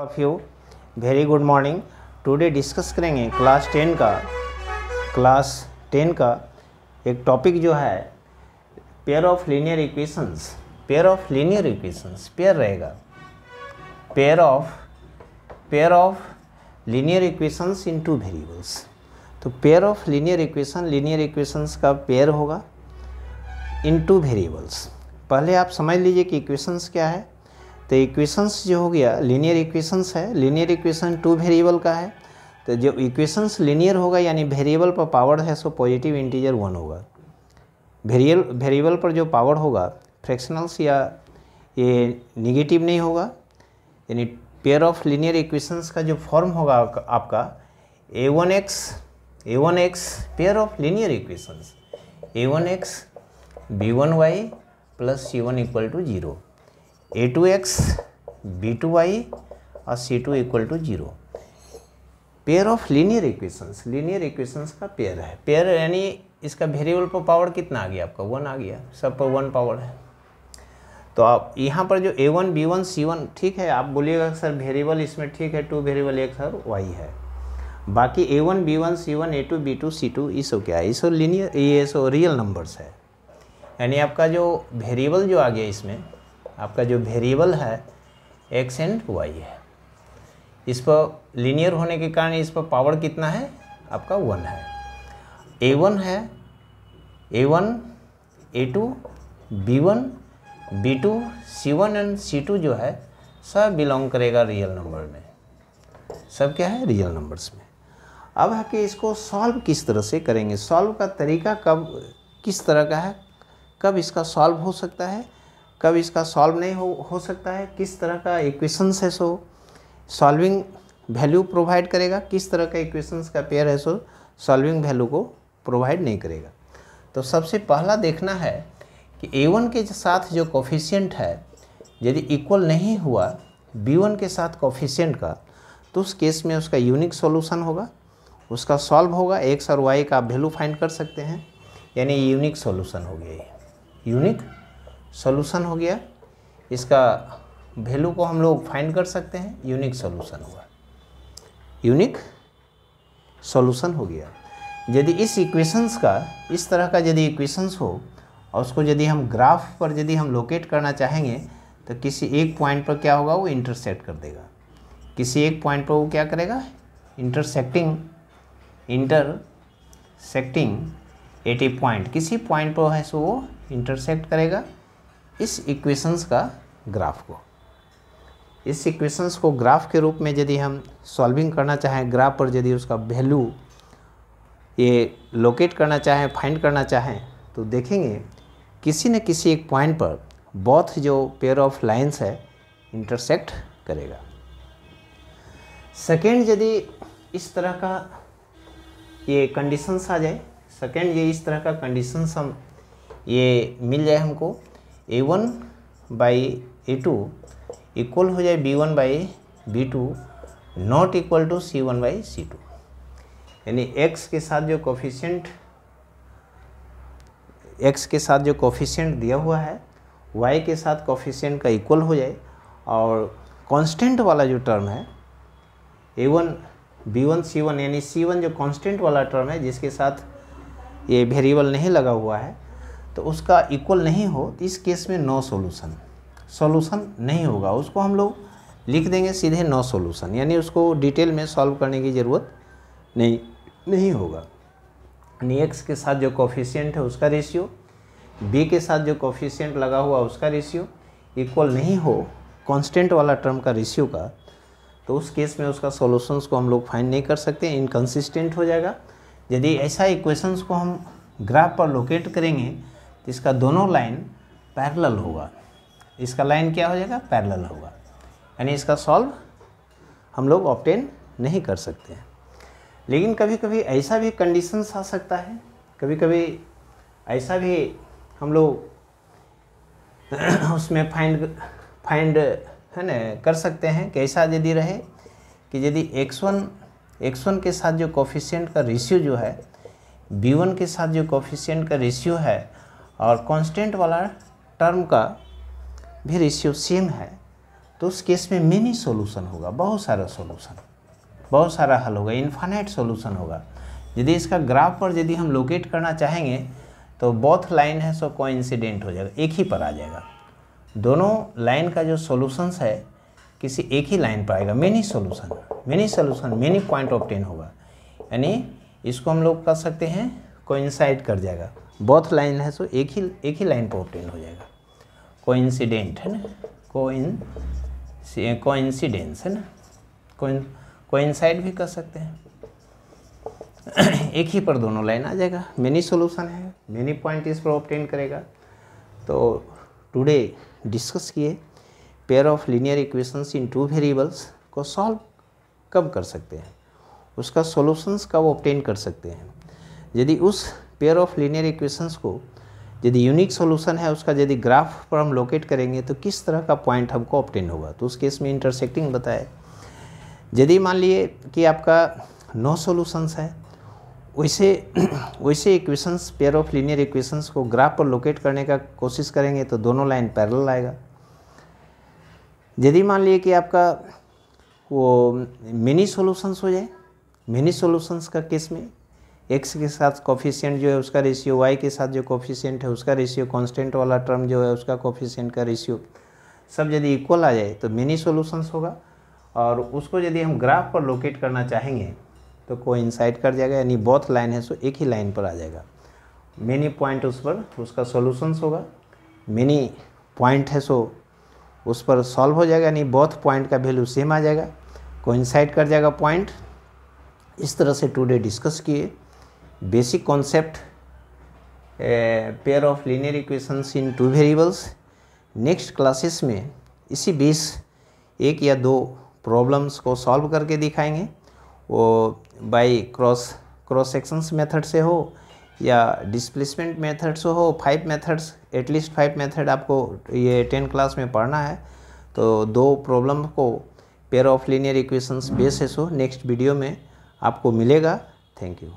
Of you very good morning. Today discuss करेंगे class 10 का एक टॉपिक जो है pair of linear equations. Pair of linear equations pair रहेगा, pair of linear equations in two variables. तो pair of linear equations का pair होगा in two variables. पहले आप समझ लीजिए कि इक्वेशंस क्या है। तो इक्वेशंस जो हो गया लीनियर इक्वेशंस है, लीनियर इक्वेशन टू वेरिएबल का है। तो जो इक्वेशंस लीनियर होगा यानी वेरिएबल पर पावर है सो पॉजिटिव इंटीजर 1 होगा। वेरिएबल पर जो पावर होगा फ्रैक्शनल्स या ये निगेटिव नहीं होगा। यानी पेयर ऑफ लीनियर इक्वेशंस का जो फॉर्म होगा आपका a1x pair of linear equations a1x b1y plus c1 equal to 0, a2x b2y और c2 equal to 0। Pair of linear equations का पेयर है। पेयर यानी इसका वेरिएबल पर पावर कितना आ गया आपका 1 आ गया, सब पर 1 पावर है। तो आप यहाँ पर जो a1 b1 c1 ठीक है, आप बोलिएगा सर वेरिएबल इसमें ठीक है 2 वेरिएबल एक सर y है, बाकी a1 b1 c1 a2 b2 c2 ये सब क्या है, ये सब लीनियर ये सब रियल नंबर्स है। यानी आपका जो वेरिएबल जो आ गया इसमें आपका जो वेरिएबल है x एंड y है, इस पर लीनियर होने के कारण इस पर पावर कितना है आपका 1 है। a1 है a1 a2 b1 b2 c1 and c2 जो है सब बिलोंग करेगा रियल नंबर में, सब क्या है रियल नंबर्स में। अब है कि इसको सॉल्व किस तरह से करेंगे, सॉल्व का तरीका कब किस तरह का है, कब इसका सॉल्व हो सकता है, कब इसका सॉल्व नहीं हो सकता है, किस तरह का इक्वेशंस है सो सॉल्विंग वैल्यू प्रोवाइड करेगा, किस तरह का इक्वेशंस का पेयर है सो सॉल्विंग वैल्यू को प्रोवाइड नहीं करेगा। तो सबसे पहला देखना है कि a1 के साथ जो कोफिशिएंट है यदि इक्वल नहीं हुआ b1 के साथ कोफिशिएंट का, तो उस केस में उसका यूनिक सॉल्यूशन होगा, उसका सॉल्व होगा। x और y का आप वैल्यू फाइंड कर सकते हैं, यानी यूनिक सॉल्यूशन हो गया, ये यूनिक सॉल्यूशन हो गया। इसका वैल्यू को हम लोग फाइंड कर सकते हैं, यूनिक सॉल्यूशन हुआ, यूनिक सॉल्यूशन हो गया। यदि इस इक्वेशंस का इस तरह का यदि इक्वेशंस हो और उसको यदि हम ग्राफ पर यदि हम लोकेट करना चाहेंगे तो किसी एक पॉइंट पर क्या होगा वो इंटरसेक्ट कर देगा, किसी एक पॉइंट पर वो क्या करेगा इंटरसेक्टिंग एट ए पॉइंट, किसी पॉइंट पर है सो वो इंटरसेक्ट करेगा इस इक्वेशंस का ग्राफ को। इस इक्वेशंस को ग्राफ के रूप में यदि हम सॉल्विंग करना चाहें, ग्राफ पर यदि उसका वैल्यू ये लोकेट करना चाहें, फाइंड करना चाहें, तो देखेंगे किसी न किसी एक पॉइंट पर बोथ जो पेयर ऑफ लाइंस है इंटरसेक्ट करेगा। सेकेंड यदि इस तरह का ये कंडीशंस आ जाए, सेकेंड ये इस तरह का कंडीशंस हम ये मिल जाए हमको, a1 बाई a2 इक्वल हो जाए b1 by b2 not equal to c1 by c2। यानी x के साथ जो कोफिशिएंट दिया हुआ है y के साथ कोफिशिएंट का इक्वल हो जाए, और कांस्टेंट वाला जो टर्म है a1 b1 c1 यानी c1 जो कांस्टेंट वाला टर्म है जिसके साथ ये वेरिएबल नहीं लगा हुआ है, तो उसका इक्वल नहीं हो, तो इस केस में नो सॉल्यूशन नहीं होगा। उसको हम लोग लिख देंगे सीधे नो सॉल्यूशन, यानी उसको डिटेल में सॉल्व करने की ज़रूरत नहीं होगा। यानी x के साथ जो कोफिशिएंट है उसका रेशियो, b के साथ जो कोफिशिएंट लगा हुआ उसका रेशियो इक्वल नहीं हो कांस्टेंट वाला टर्म का रेशियो का, तो उस केस में उसका सॉल्यूशंस को हम लोग फाइंड नहीं कर सकते, इनकंसिस्टेंट हो जाएगा। यदि ऐसा इक्वेशंस को हम ग्राफ पर लोकेट करेंगे तो इसका दोनों लाइन पैरेलल होगा, इसका लाइन क्या हो जाएगा पैरेलल होगा, यानी इसका सॉल्व हम लोग ऑब्टेन नहीं कर सकते हैं। लेकिन कभी कभी ऐसा भी कंडीशंस आ सकता है, कभी कभी ऐसा भी हम लोग उसमें फाइंड है ना कर सकते हैं कि ऐसा यदि रहे कि यदि x1 के साथ जो कोफिशिएंट का रेशियो जो है b1 के साथ जो कोफिशिएंट का रेशियो है और कांस्टेंट वाला टर्म का भी रेशियो सेम है, तो उस केस में मेनी सॉल्यूशन होगा, बहुत सारा सॉल्यूशन, बहुत सारा हल होगा, इन्फाइनाइट सॉल्यूशन होगा। यदि इसका ग्राफ पर यदि हम लोकेट करना चाहेंगे तो बोथ लाइन है सो कोइंसिडेंट हो जाएगा, एक ही पर आ जाएगा। दोनों लाइन का जो सॉल्यूशंस है किसी एक ही लाइन पर आएगा, many solution many point obtain होगा, यानी इसको हम लोग कर सकते हैं कोइंसाइड कर जाएगा। बोथ लाइन है सो एक ही लाइन पर ऑब्टेन हो जाएगा, कोइंसिडेंट है ना, कोइंसिडेंस है ना, कोइंसाइड भी कर सकते हैं। एक ही पर दोनों लाइन आ जाएगा, मेनी सॉल्यूशन है, मेनी पॉइंट इस पर ऑब्टेन करेगा। तो टुडे डिस्कस किए pair of linear equations in two variables को सॉल्व कब कर सकते हैं, उसका सॉल्यूशंस कब ऑब्टेन कर सकते हैं। यदि उस पेयर ऑफ लीनियर इक्वेशंस को यदि यूनिक सॉल्यूशन है उसका यदि ग्राफ पर हम लोकेट करेंगे तो किस तरह का पॉइंट हमको ऑब्टेन होगा, तो उस केस में इंटरसेक्टिंग बताए। यदि मान लिए कि आपका नो सॉल्यूशंस है, वैसे equations pair of linear equations को ग्राफ पर लोकेट करने का कोशिश करेंगे तो दोनों लाइन पैरेलल आएगा। यदि मान लिए कि आपका वो मिनी सॉल्यूशंस हो जाए, मिनी सॉल्यूशंस का केस में x के साथ कोफिशिएंट जो है उसका रेशियो, y के साथ जो कोफिशिएंट है उसका रेशियो, कांस्टेंट वाला टर्म जो है उसका कोफिशिएंट का रेशियो सब यदि इक्वल आ जाए तो मिनी सॉल्यूशंस होगा। और उसको यदि हम ग्राफ पर लोकेट करना चाहेंगे तो कोइंसाइड कर जाएगा, यानी बोथ लाइन है सो एक ही लाइन पर आ जाएगा। मेनी पॉइंट उस पर उसका सॉल्यूशंस होगा, मेनी पॉइंट है सो उस पर सॉल्व हो जाएगा, यानी बोथ पॉइंट का वैल्यू सेम आ जाएगा, कोइंसाइड कर जाएगा पॉइंट। इस तरह से टुडे डिस्कस किए basic concept pair of linear equations in two variables. Next classes में इसी बेस एक या दो प्रॉब्लम्स को सॉल्व करके दिखाएंगे, वो बाय क्रॉस सेक्शंस मेथड से हो या डिस्प्लेसमेंट मेथड से हो। 5 मेथड्स, एटलीस्ट 5 मेथड आपको ये 10 क्लास में पढ़ना है। तो दो प्रॉब्लम को pair of linear equations base है सो नेक्स्ट वीडियो में आपको मिलेगा। Thank you.